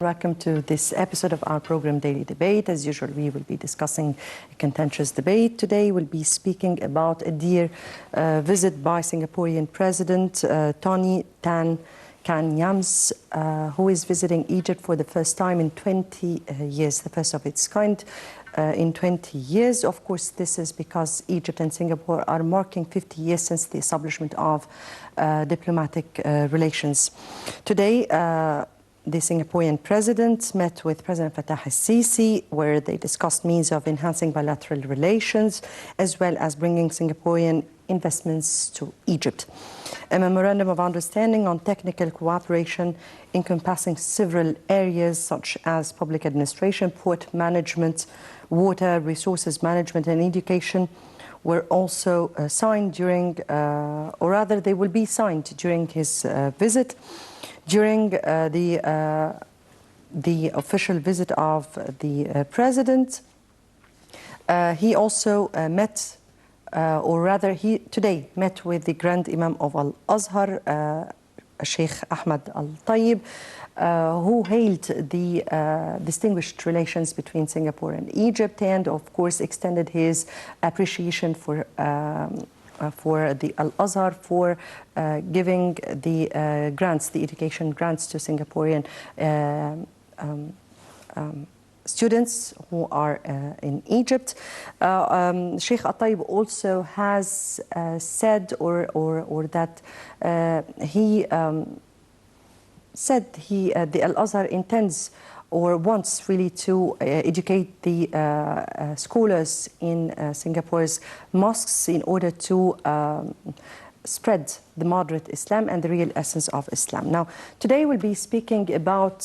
Welcome to this episode of our program Daily Debate. As usual, we will be discussing a contentious debate. Today we'll be speaking about a dear visit by Singaporean President Tony Tan Kang Yams, who is visiting Egypt for the first time in 20 years, the first of its kind in 20 years. Of course, this is because Egypt and Singapore are marking 50 years since the establishment of diplomatic relations. Today, the Singaporean president met with President Fattah al-Sisi, where they discussed means of enhancing bilateral relations, as well as bringing Singaporean investments to Egypt. A memorandum of understanding on technical cooperation encompassing several areas such as public administration, port management, water, resources management and education were also signed during, or rather they will be signed during his visit. During the official visit of the president, he also met, or rather he today met with the Grand Imam of Al-Azhar, Sheikh Ahmad Al-Tayyib, who hailed the distinguished relations between Singapore and Egypt, and of course extended his appreciation for the Al-Azhar for giving the grants, the education grants to Singaporean students who are in Egypt. Sheikh Al-Tayyib also has said or that he said the Al-Azhar intends or wants really to educate the scholars in Singapore's mosques in order to spread the moderate Islam and the real essence of Islam. Now, today we'll be speaking about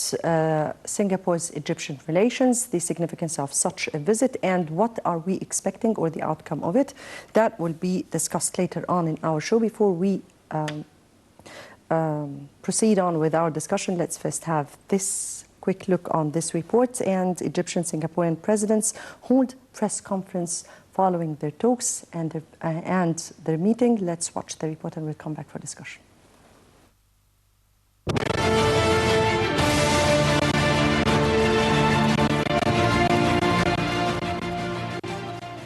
Singapore's Egyptian relations, the significance of such a visit, and what are we expecting or the outcome of it. That will be discussed later on in our show. Before we proceed on with our discussion, let's first have this quick look on this report. And Egyptian Singaporean presidents hold press conference following their talks and their meeting. Let's watch the report and we'll come back for discussion.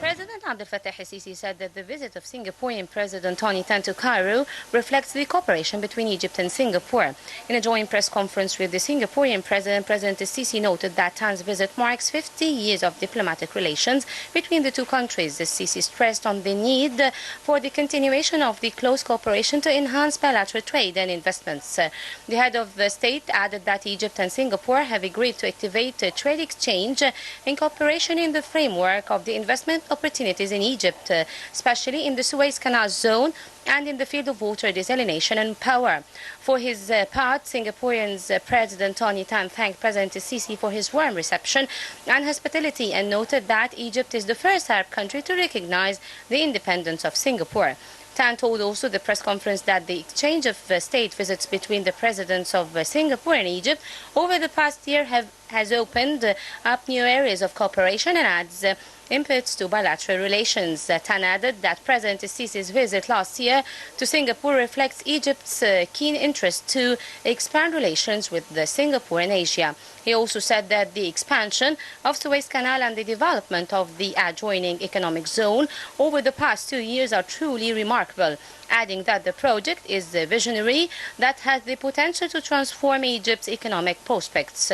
President Abdel Fattah al-Sisi said that the visit of Singaporean President Tony Tan to Cairo reflects the cooperation between Egypt and Singapore. In a joint press conference with the Singaporean President, President al-Sisi noted that Tan's visit marks 50 years of diplomatic relations between the two countries. Al-Sisi stressed on the need for the continuation of the close cooperation to enhance bilateral trade and investments. The head of the state added that Egypt and Singapore have agreed to activate trade exchange and cooperation in the framework of the investment opportunities in Egypt, especially in the Suez Canal zone and in the field of water desalination and power. For his part, Singaporean's President Tony Tan thanked President al-Sisi for his warm reception and hospitality and noted that Egypt is the first Arab country to recognize the independence of Singapore. Tan told also the press conference that the exchange of state visits between the presidents of Singapore and Egypt over the past year has opened up new areas of cooperation and adds inputs to bilateral relations. Tan added that President al-Sisi's visit last year to Singapore reflects Egypt's keen interest to expand relations with Singapore and Asia. He also said that the expansion of Suez Canal and the development of the adjoining economic zone over the past 2 years are truly remarkable, adding that the project is visionary that has the potential to transform Egypt's economic prospects.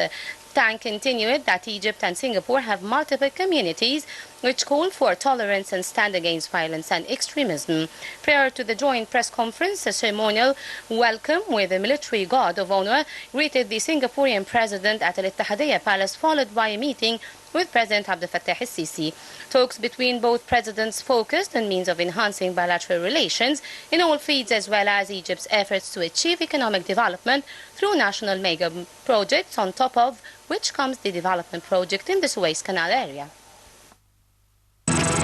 Tan continued that Egypt and Singapore have multiple communities which call for tolerance and stand against violence and extremism. Prior to the joint press conference, a ceremonial welcome with a military guard of honor greeted the Singaporean president at Al Ittihadiyya Palace, followed by a meeting with President Abdel Fattah al-Sisi. Talks between both presidents focused on means of enhancing bilateral relations in all fields, as well as Egypt's efforts to achieve economic development through national mega projects, on top of which comes the development project in the Suez Canal area.